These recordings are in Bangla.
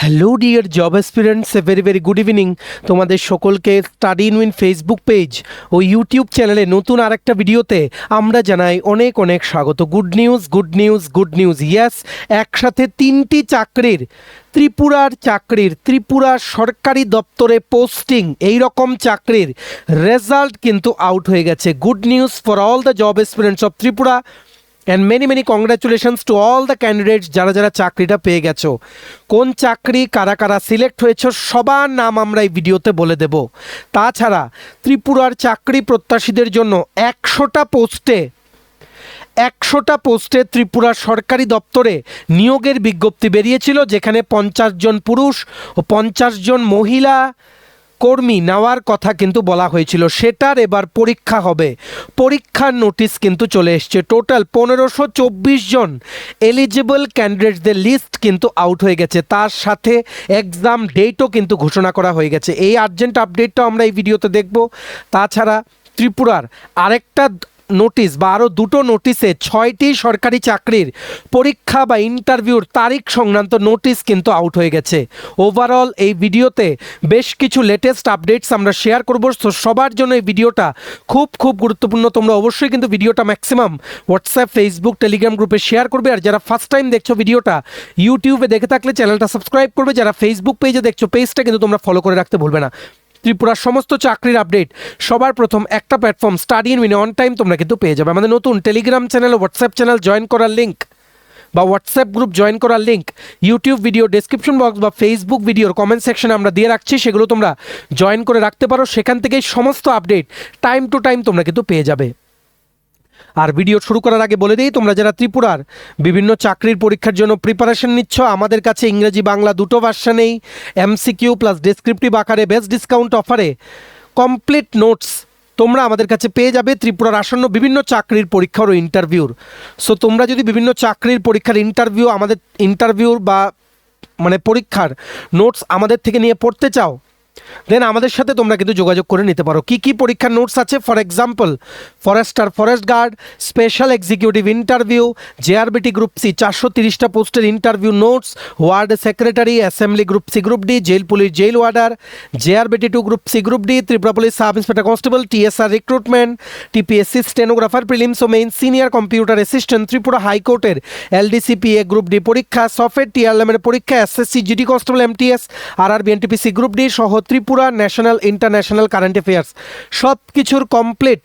Hello dear job aspirants, a very very good evening. তোমাদের সকলকে study in win Facebook page ও ইউটিউব চ্যানেলে নতুন আরেকটা ভিডিওতে আমরা জানাই অনেক অনেক স্বাগত। Good news, good news, good news. Yes, একসাথে তিনটি চাকরির, ত্রিপুরার সরকারি দপ্তরে পোস্টিং, এই রকম চাকরির রেজাল্ট কিন্তু আউট হয়ে গেছে। Good news for all the job aspirants of Tripura and many many congratulations to all the candidates যারা যারা চাকরিটা পেয়ে গেছো। কোন চাকরি, কারা কারা সিলেক্ট হয়েছ, সবার নাম আমরা এই ভিডিওতে বলে দেব। তাছাড়া ত্রিপুরার চাকরি প্রত্যাশীদের জন্য 100টা পোস্টে ত্রিপুরা সরকারি দপ্তরে নিয়োগের বিজ্ঞপ্তি বেরিয়েছিল, যেখানে 50 জন পুরুষ ও 50 জন মহিলা কর্মী নেওয়ার কথা কিন্তু বলা হয়েছিল। সেটার এবার পরীক্ষা হবে। পরীক্ষার নোটিশ কিন্তু চলে এসছে। টোটাল 1524 জন এলিজিবল ক্যান্ডিডেটসদের লিস্ট কিন্তু আউট হয়ে গেছে। তার সাথে এক্সাম ডেটও কিন্তু ঘোষণা করা হয়ে গেছে। এই আর্জেন্ট আপডেটটাও আমরা এই ভিডিওতে দেখব। তাছাড়া ত্রিপুরার আরেকটা নোটিশ বা আরও দুটো নোটিশে 6টি সরকারি চাকরির পরীক্ষা বা ইন্টারভিউর তারিখ সংক্রান্ত নোটিশ কিন্তু আউট হয়ে গেছে। ওভারঅল এই ভিডিওতে বেশ কিছু লেটেস্ট আপডেটস আমরা শেয়ার করব। তো সবার জন্য এই ভিডিওটা খুব খুব গুরুত্বপূর্ণ। তোমরা অবশ্যই কিন্তু ভিডিওটা ম্যাক্সিমাম হোয়াটসঅ্যাপ, ফেসবুক, টেলিগ্রাম গ্রুপে শেয়ার করবে। আর যারা ফার্স্ট টাইম দেখছো ভিডিওটা ইউটিউবে দেখে থাকলে চ্যানেলটা সাবস্ক্রাইব করবে। যারা ফেসবুক পেজে দেখছো পেজটা কিন্তু তোমরা ফলো করে রাখতে ভুলবে না। ত্রিপুরার সমস্ত চাকরির আপডেট সবার প্রথম একটা platform study in win on time তোমরা কিন্তু পেয়ে যাবে। আমাদের নতুন Telegram channel, WhatsApp channel join করার লিঙ্ক বা হোয়াটসঅ্যাপ গ্রুপ জয়েন করার link YouTube video description box বা ফেসবুক ভিডিওর কমেন্ট সেকশনে আমরা দিয়ে রাখছি, সেগুলো তোমরা জয়েন করে রাখতে পারো। সেখান থেকেই সমস্ত আপডেট টাইম টু টাইম তোমরা কিন্তু পেয়ে যাবে। আর ভিডিও শুরু করার আগে বলে দিই, তোমরা যারা ত্রিপুরার বিভিন্ন চাকরির পরীক্ষার জন্য প্রিপারেশন নিচ্ছ, আমাদের কাছে ইংরেজি বাংলা দুটো ভার্সানেই এমসিকিউ প্লাস ডেসক্রিপটিভ আকারে বেস্ট ডিসকাউন্ট অফারে কমপ্লিট নোটস তোমরা আমাদের কাছে পেয়ে যাবে ত্রিপুরার আসন্ন বিভিন্ন চাকরির পরীক্ষার ও ইন্টারভিউর। সো তোমরা যদি বিভিন্ন চাকরির পরীক্ষার ইন্টারভিউর বা পরীক্ষার নোটস আমাদের থেকে নিয়ে পড়তে চাও, দেন আমাদের সাথে তোমরা কিন্তু যোগাযোগ করে নিতে পারো। কি কি পরীক্ষার নোটস আছে? For example, forest guard, special executive interview, JRBT group C 430টা পোস্টের interview notes, ward secretary, assembly group C group D, jail police jail warder, JRBT 2 group C group D, Tripura police sub inspector constable, TSR recruitment, TPSC stenographer prelims ও main, senior computer assistant, Tripura হাইকোর্টের এলডিসিপিএ গ্রুপ ডি পরীক্ষা, সফটওয়্যার টিআরএমের পরীক্ষা, SSC GD constable MTS, RRB NTPC group D সহ Tripura national international current affairs সব কিছুর কমপ্লিট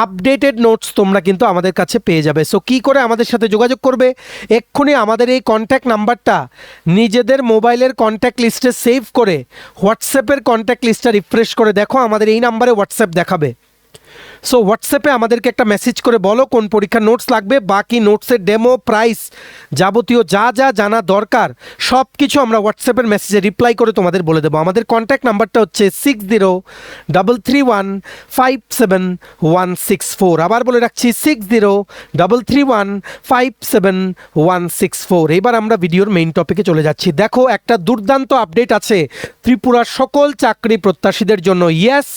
আপডেটেড নোটস তোমরা কিন্তু আমাদের কাছে পেয়ে যাবে। সো কী করে আমাদের সাথে যোগাযোগ করবে? এক্ষুনি আমাদের এই কন্ট্যাক্ট নাম্বারটা নিজেদের মোবাইলের কন্ট্যাক্ট লিস্টে সেভ করে হোয়াটসঅ্যাপের কন্ট্যাক্ট লিস্টটা রিফ্রেশ করে দেখো, আমাদের এই নাম্বারে হোয়াটসঅ্যাপ দেখাবে। সো হোয়াটসঅ্যাপে আমাদেরকে একটা মেসেজ করে বলো কোন পরীক্ষার নোটস লাগবে, বাকি নোটসের ডেমো, প্রাইস, যাবতীয় যা যা জানা দরকার সব কিছু আমরা হোয়াটসঅ্যাপের মেসেজে রিপ্লাই করে তোমাদের বলে দেবো। আমাদের কন্ট্যাক্ট নাম্বারটা হচ্ছে 6033157164। আবার বলে রাখছি 6033157164। এবার আমরা ভিডিওর মেইন টপিকে চলে যাচ্ছি। দেখো, একটা দুর্দান্ত আপডেট আছে ত্রিপুরার সকল চাকরি প্রত্যাশীদের জন্য। ইয়েস,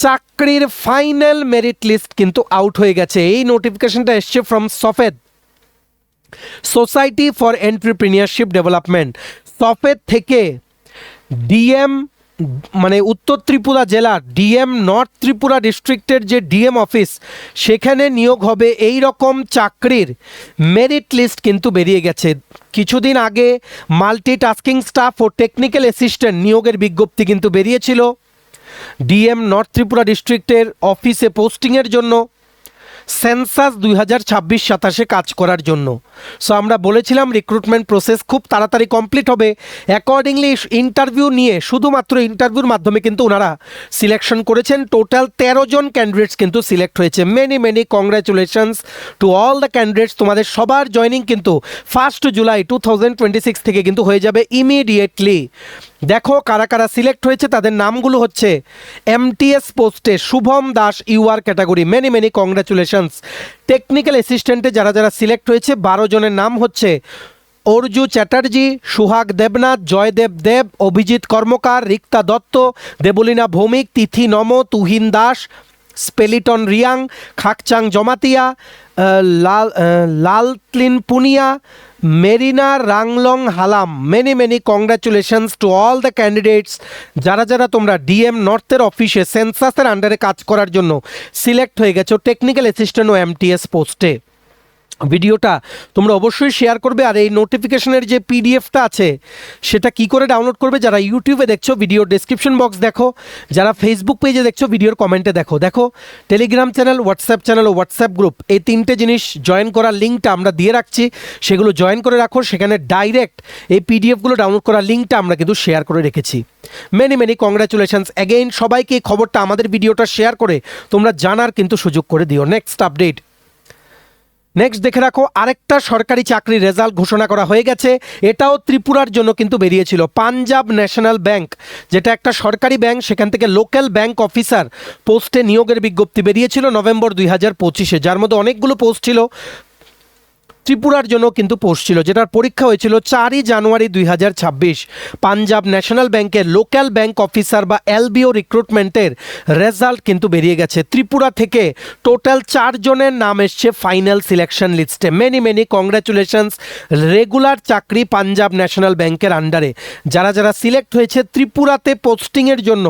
চাকরির ফাইনাল মেরিট লিস্ট কিন্তু আউট হয়ে গেছে। এই নোটিফিকেশনটা এসছে from SAFED, society for entrepreneurship development. SAFED থেকে ডিএম উত্তর ত্রিপুরা জেলার ডিএম, নর্থ ত্রিপুরা ডিস্ট্রিক্টের যে ডিএম অফিস, সেখানে নিয়োগ হবে এই রকম চাকরির মেরিট লিস্ট কিন্তু বেরিয়ে গেছে। কিছুদিন আগে মাল্টিটাস্কিং স্টাফ ও টেকনিক্যাল অ্যাসিস্ট্যান্ট নিয়োগের বিজ্ঞপ্তি কিন্তু বেরিয়েছিল ডিএম নর্থ ত্রিপুরা ডিস্ট্রিক্টের অফিসে পোস্টিংয়ের জন্য, সেন্সাস 2026-27 কাজ করার জন্য। সো আমরা বলেছিলাম রিক্রুটমেন্ট প্রসেস খুব তাড়াতাড়ি কমপ্লিট হবে। অ্যাকর্ডিংলি ইন্টারভিউ নিয়ে, শুধুমাত্র ইন্টারভিউর মাধ্যমে কিন্তু ওনারা সিলেকশন করেছেন। টোটাল 13 জন ক্যান্ডিডেটস কিন্তু সিলেক্ট হয়েছে। Many many congratulations to all the candidates. তোমাদের সবার জয়নিং কিন্তু 1 জুলাই 2026 থেকে কিন্তু হয়ে যাবে ইমিডিয়েটলি। দেখো কারা কারা সিলেক্ট হয়েছে, তাদের নামগুলো হচ্ছে এমটিএস পোস্টে Shubham Das UR category, many many congratulations. Technical অ্যাসিস্ট্যান্টে যারা যারা সিলেক্ট হয়েছে 12 জনের নাম হচ্ছে অর্জু চ্যাটার্জি, সুহাগ দেবনাথ, জয়দেব দেব, অভিজিৎ কর্মকার, Rikta Dutta, Debolina Bhowmik, Tithi Nam, Tuhin Das, Spelliton Reang, Khakchang Jamatia, Lalklin Punia, Merina Ranglong Halam. Many congratulations to all the candidates যারা যারা তোমরা ডিএম নর্থের অফিসে সেন্সাসের আন্ডারে কাজ করার জন্য সিলেক্ট হয়ে গেছো টেকনিক্যাল অ্যাসিস্ট্যান্ট ও এমটিএস পোস্টে। ভিডিওটা তোমরা অবশ্যই শেয়ার করবে, আর এই নোটিফিকেশনের যে পিডিএফটা আছে সেটা কি করে ডাউনলোড করবে, যারা ইউটিউবে দেখছো ভিডিওর ডেসক্রিপশন বক্স দেখো, যারা ফেসবুক পেজে দেখছো ভিডিওর কমেন্টে দেখো টেলিগ্রাম চ্যানেল, হোয়াটসঅ্যাপ চ্যানেল ও হোয়াটসঅ্যাপ গ্রুপ এই তিনটে জিনিস জয়েন করার লিঙ্কটা আমরা দিয়ে রাখছি, সেগুলো জয়েন করে রাখো। সেখানে ডাইরেক্ট এই পিডিএফগুলো ডাউনলোড করার লিঙ্কটা আমরা কিন্তু শেয়ার করে রেখেছি। মেনি কংগ্রাচুলেশনস অ্যাগেইন সবাইকে এই খবরটা আমাদের ভিডিওটা শেয়ার করে তোমরা জানার কিন্তু সুযোগ করে দিও। নেক্সট আপডেট, নেক্সট দেখে রাখো, আরেকটা সরকারি চাকরির রেজাল্ট ঘোষণা করা হয়ে গেছে। এটাও ত্রিপুরার জন্য কিন্তু বেরিয়েছিল। পাঞ্জাব ন্যাশনাল ব্যাংক, যেটা একটা সরকারি ব্যাংক, সেখান থেকে লোকাল ব্যাংক অফিসার পোস্টে নিয়োগের বিজ্ঞপ্তি বেরিয়েছিল নভেম্বর 2025-এ, যার মধ্যে অনেকগুলো পোস্ট ছিল। ত্রিপুরার জন্য কিন্তু পোস্ট ছিল, যেটার পরীক্ষা হয়েছিল 4 জানুয়ারি 2026। পাঞ্জাব ন্যাশনাল ব্যাংকের লোকাল ব্যাংক অফিসার বা এলবিও রিক্রুটমেন্টের রেজাল্ট কিন্তু বেরিয়ে গেছে। ত্রিপুরা থেকে টোটাল 4 জনের নাম এসছে ফাইনাল সিলেকশন লিস্টে। Many congratulations. রেগুলার চাকরি পাঞ্জাব ন্যাশনাল ব্যাংকের আন্ডারে যারা যারা সিলেক্ট হয়েছে ত্রিপুরাতে পোস্টিংয়ের জন্য,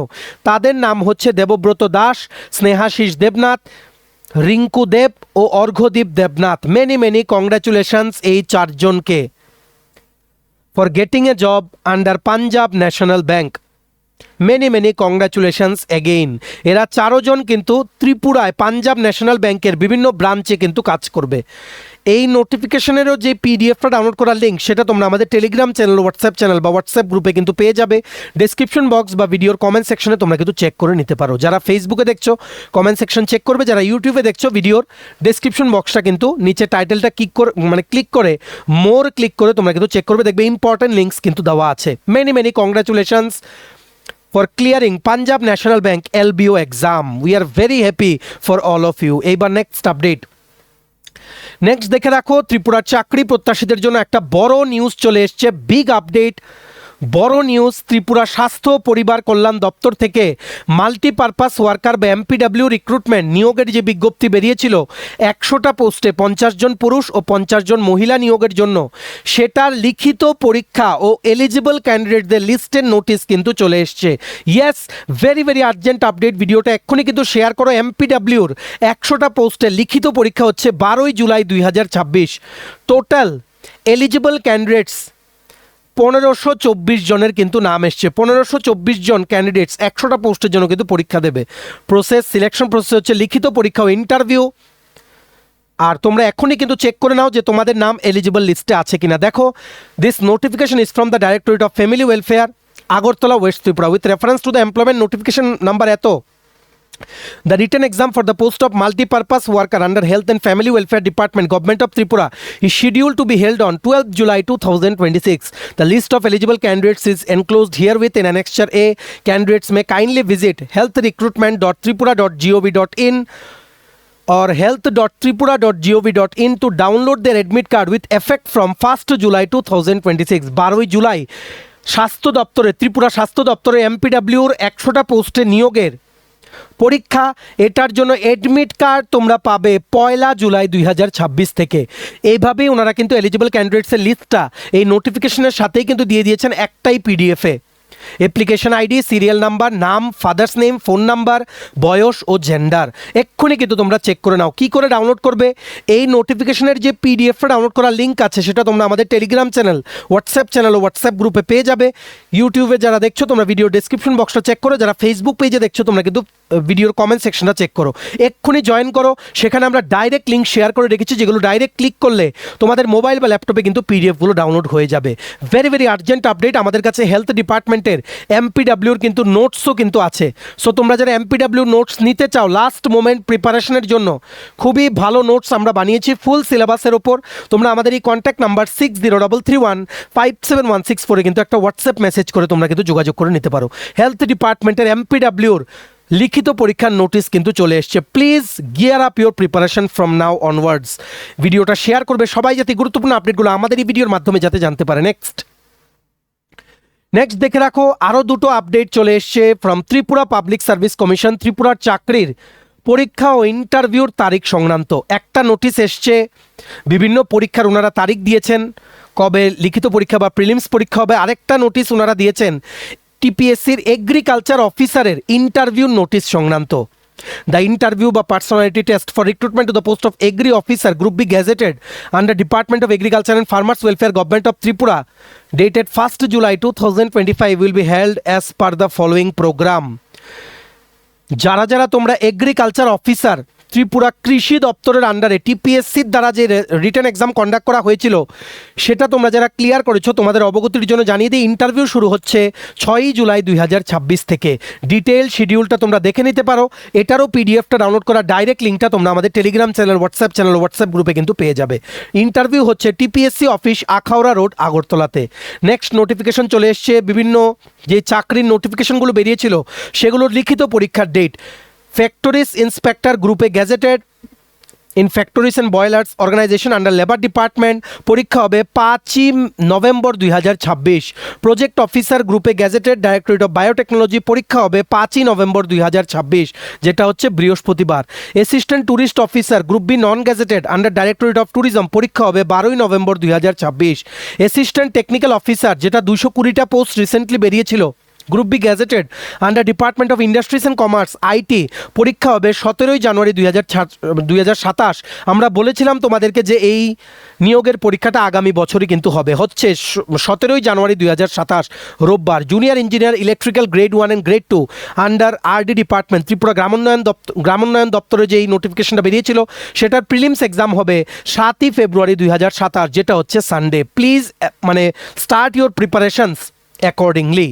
তাদের নাম হচ্ছে দেবব্রত দাস, স্নেহাশিস দেবনাথ, রিঙ্কু দেব ও অর্ঘ্যদীপ দেবনাথ। মেনি কংগ্রাচুলেশনস এই 4 জনকে for getting a job under Punjab national bank. Many congratulations again. এরা 4 জন কিন্তু ত্রিপুরায় পাঞ্জাব ন্যাশনাল ব্যাংকের বিভিন্ন ব্রাঞ্চে কিন্তু কাজ করবে। এই নোটিফিকেশনেরও যে পিডিএফটা ডাউনলোড করার লিঙ্ক সেটা তোমরা আমাদের টেলিগ্রাম চ্যানেল, হোয়াটসঅ্যাপ চ্যানেল বা হোয়াটসঅ্যাপ গ্রুপে কিন্তু পেয়ে যাবে। ডেসক্রিপশন বক্স বা ভিডিওর কমেন্ট সেকশনে তোমরা কিন্তু চেক করে নিতে পারো। যারা ফেসবুকে দেখছো কমেন্ট সেকশন চেক করবে, যারা ইউটিউবে দেখছো ভিডিওর ডেসক্রিপশন বক্সটা কিন্তু নিচে টাইটেলটা ক্লিক করে মোর ক্লিক করে তোমরা কিন্তু চেক করবে, দেখবে ইম্পর্টেন্ট লিঙ্কস কিন্তু দেওয়া আছে। Many congratulations for clearing Punjab National Bank LBO exam. We are very happy for all of you. এইবার নেক্সট আপডেট, নেক্সট দেখে রাখো, ত্রিপুরার চাকরি প্রত্যাশীদের জন্য একটা বড় নিউজ চলে এসছে। বিগ আপডেট, বড় নিউজ। ত্রিপুরা স্বাস্থ্য পরিবার কল্যাণ দপ্তর থেকে মাল্টিপারপাস ওয়ার্কার বা এমপিডব্লিউ রিক্রুটমেন্ট নিয়োগের যে বিজ্ঞপ্তি বেরিয়েছিল 100টা পোস্টে 50 জন পুরুষ ও 50 জন মহিলা নিয়োগের জন্য, সেটার লিখিত পরীক্ষা ও এলিজিবল ক্যান্ডিডেটদের লিস্টের নোটিশ কিন্তু চলে এসছে। Yes, very urgent update. ভিডিওটা এক্ষুনি কিন্তু শেয়ার করো। এমপিডব্লিউর 100টা পোস্টে লিখিত পরীক্ষা হচ্ছে 12 জুলাই 2026। টোটাল এলিজিবল ক্যান্ডিডেটস 1524 জনের কিন্তু নাম এসছে। 1524 জন ক্যান্ডিডেটস 100টা পোস্টের জন্য কিন্তু পরীক্ষা দেবে। সিলেকশন প্রসেস হচ্ছে লিখিত পরীক্ষা ও ইন্টারভিউ। আর তোমরা এখনই কিন্তু চেক করে নাও যে তোমাদের নাম এলিজিবল লিস্টে আছে কিনা। দেখো, this notification is from the directorate of family welfare, Agartala, West Tripura, with reference to the employment notification number এত। The written exam for the post of multi-purpose worker under Health and Family Welfare Department, Government of Tripura, is scheduled to be held on 12th July 2026. The list of eligible candidates is enclosed herewith in Annexure A. Candidates may kindly visit healthrecruitment.tripura.gov.in or health.tripura.gov.in to download their admit card with effect from 1st July 2026. 12 July স্বাস্থ্য দপ্তরে, ত্রিপুরা স্বাস্থ্য দপ্তরে এমপিডব্লিউর 100টা পোস্টে নিয়োগের পরীক্ষা। এটার জন্য এডমিট কার্ড তোমরা পাবে 1 জুলাই 2026 থেকে। এইভাবেই ওনারা কিন্তু এলিজিবল ক্যান্ডিডেটসের লিস্টটা এই নোটিফিকেশনের সাথেই কিন্তু দিয়ে দিয়েছেন একটাই পিডিএফে। অ্যাপ্লিকেশন আইডি, সিরিয়াল নাম্বার, নাম, ফাদার্স নেম, ফোন নাম্বার, বয়স ও জেন্ডার। এক্ষুনি কিন্তু তোমরা চেক করে নাও। কী করে ডাউনলোড করবে? এই নোটিফিকেশনের যে পিডিএফটা ডাউনলোড করার লিঙ্ক আছে সেটা তোমরা আমাদের টেলিগ্রাম চ্যানেল, হোয়াটসঅ্যাপ চ্যানেল ও হোয়াটসঅ্যাপ গ্রুপে পেয়ে যাবে। ইউটিউবে যারা দেখছো তোমরা ভিডিও ডেসক্রিপশন বক্সটা চেক করো, যারা ফেসবুক পেজে দেখছো তোমরা কিন্তু ভিডিওর কমেন্ট সেকশনটা চেক করো। এক্ষুনি জয়েন করো, সেখানে আমরা ডাইরেক্ট লিঙ্ক শেয়ার করে রেখেছি, যেগুলো ডাইরেক্ট ক্লিক করলে তোমাদের মোবাইল বা ল্যাপটপে কিন্তু পিডিএফগুলো ডাউনলোড হয়ে যাবে। ভেরি আর্জেন্ট আপডেট, আমাদের কাছে হেলথ ডিপার্টমেন্টের এমপিডব্লিউর কিন্তু নোটসও কিন্তু আছে। সো তোমরা যারা এমপিডব্লিউ নোটস নিতে চাও লাস্ট মোমেন্ট প্রিপারেশনের জন্য, খুবই ভালো নোটস আমরা বানিয়েছি ফুল সিলেবাসের ওপর। তোমরা আমাদের এই কন্ট্যাক্ট নাম্বার 6033157164 কিন্তু একটা হোয়াটসঅ্যাপ মেসেজ করে তোমরা কিন্তু যোগাযোগ করে নিতে পারো। হেলথ ডিপার্টমেন্টের এমপিডব্লিউর লিখিত পরীক্ষার নোটিশ কিন্তু চলে এসছে। Please gear up your preparation from now onwards. ভিডিওটা শেয়ার করবে সবাই, যাতে গুরুত্বপূর্ণ আপডেটগুলো আমাদের এই ভিডিওর মাধ্যমে যাতে জানতে পারে। নেক্সট দেখে রাখো, আরও দুটো আপডেট চলে এসছে from Tripura public service commission. ত্রিপুরার চাকরির পরীক্ষা ও ইন্টারভিউর তারিখ সংক্রান্ত একটা নোটিশ এসছে, বিভিন্ন পরীক্ষার ওনারা তারিখ দিয়েছেন, কবে লিখিত পরীক্ষা বা প্রিলিমস পরীক্ষা হবে। আরেকটা নোটিশ ওনারা দিয়েছেন টিপিএসসির এগ্রিকালচার অফিসারের ইন্টারভিউ নোটিশ সংক্রান্ত। The interview by personality test for recruitment to the post of Agri Officer Group B gazetted under Department of Agriculture and Farmers Welfare Government of Tripura dated 1st July 2025 will be held as per the following program. যারা যারা তোমরা এগ্রিকালচার অফিসার ত্রিপুরা কৃষি দপ্তরের আন্ডারে টিপিএসসির দ্বারা যে রিটেন এক্সাম কন্ডাক্ট করা হয়েছিল সেটা তোমরা যারা ক্লিয়ার করেছো তোমাদের অবগতির জন্য জানিয়ে দিই, ইন্টারভিউ শুরু হচ্ছে 6ই জুলাই 2026 থেকে। ডিটেল শিডিউলটা তোমরা দেখে নিতে পারো। এটারও পিডিএফটা ডাউনলোড করা ডাইরেক্ট লিঙ্কটা তোমরা আমাদের টেলিগ্রাম চ্যানেল, হোয়াটসঅ্যাপ গ্রুপে কিন্তু পেয়ে যাবে। ইন্টারভিউ হচ্ছে টিপিএসসি অফিস আখাউড়া রোড আগরতলাতে। নেক্সট নোটিফিকেশন চলে এসছে, বিভিন্ন যে চাকরির নোটিফিকেশনগুলো বেরিয়েছিল সেগুলোর লিখিত পরীক্ষার ডেট। ফ্যাক্টরিজ ইন্সপেক্টর গ্রুপে gazetted in factories and boilers organisation under labour department, পরীক্ষা হবে 5ই নভেম্বর 2026। প্রজেক্ট অফিসার গ্রুপে গ্যাজেটেড ডাইরেক্টরেট অফ বায়োটেকনোলজি, পরীক্ষা হবে 5ই নভেম্বর 2026, যেটা হচ্ছে বৃহস্পতিবার। Assistant tourist officer group B non gazetted under directorate of tourism, পরীক্ষা হবে 12ই নভেম্বর 2026। অ্যাসিস্ট্যান্ট টেকনিক্যাল অফিসার, যেটা 220টা পোস্ট রিসেন্টলি বেরিয়েছিল, group B gazetted under department of industries and commerce IT, পরীক্ষা হবে 17ই জানুয়ারি 2027। আমরা বলেছিলাম তোমাদেরকে যে এই নিয়োগের পরীক্ষাটা আগামী বছরই কিন্তু হচ্ছে 17ই জানুয়ারি 2027 রোববার। Junior engineer electrical grade 1 and grade 2 under RD department Tripura গ্রামোন্নয়ন দপ্তরে যে এই নোটিফিকেশনটা বেরিয়েছিল সেটার প্রিলিমস এক্সাম হবে 7ই ফেব্রুয়ারি 2027, যেটা হচ্ছে Sunday. Please start your preparations accordingly.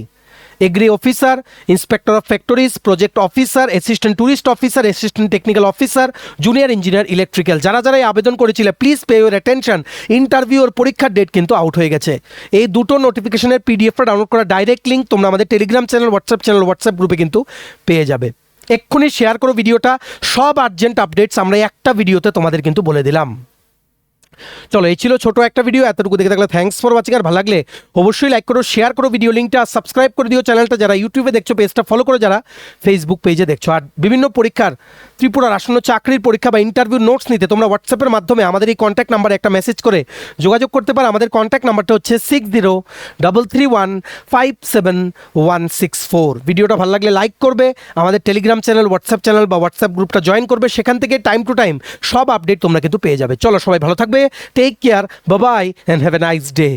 Agri officer, inspector of factories, project officer, assistant tourist officer, assistant technical officer, junior engineer electrical, যারা যারা এই আবেদন করেছিলে please pay your attention. Interview or পরীক্ষার ডেট কিন্তু আউট হয়ে গেছে। এই দুটো নোটিফিকেশনের পিডিএফটা ডাউনলোড করা ডাইরেক্ট লিঙ্ক তোমরা আমাদের টেলিগ্রাম চ্যানেল, হোয়াটসঅ্যাপ গ্রুপে কিন্তু পেয়ে যাবে। এক্ষুনি শেয়ার করো ভিডিওটা। সব আর্জেন্ট আপডেটস আমরা একটা ভিডিওতে তোমাদের কিন্তু বলে দিলাম। চলো, এই ছিল ছোট একটা ভিডিও। এতটুকু দেখে থাকলে থ্যাঙ্কস ফর ওয়াচিং। আর ভালো লাগলে অবশ্যই লাইক করো, শেয়ার করো ভিডিও লিঙ্কটা, সাবস্ক্রাইব করে দিও চ্যানেলটা, যারা ইউটিউবে দেখছো পেজটা ফলো করো, যারা ফেসবুক পেজে দেখছো। আর বিভিন্ন পরীক্ষার, ত্রিপুরার আসন্ন চাকরির পরীক্ষা বা ইন্টারভিউ নোটস নিতে তোমরা হোয়াটসঅ্যাপের মাধ্যমে আমাদের এই কন্ট্যাক্ট নাম্বারে একটা মেসেজ করে যোগাযোগ করতে পারো। আমাদের কন্ট্যাক্ট নাম্বারটা হচ্ছে 6033157164। ভিডিওটা ভালো লাগলে লাইক করবে, আমাদের টেলিগ্রাম চ্যানেল, হোয়াটসঅ্যাপ গ্রুপটা জয়েন করবে, সেখান থেকে টাইম টু টাইম সব আপডেট তোমরা কিন্তু পেয়ে যাবে। চলো, সবাই ভালো থাকবে, take care, bye bye and have a nice day.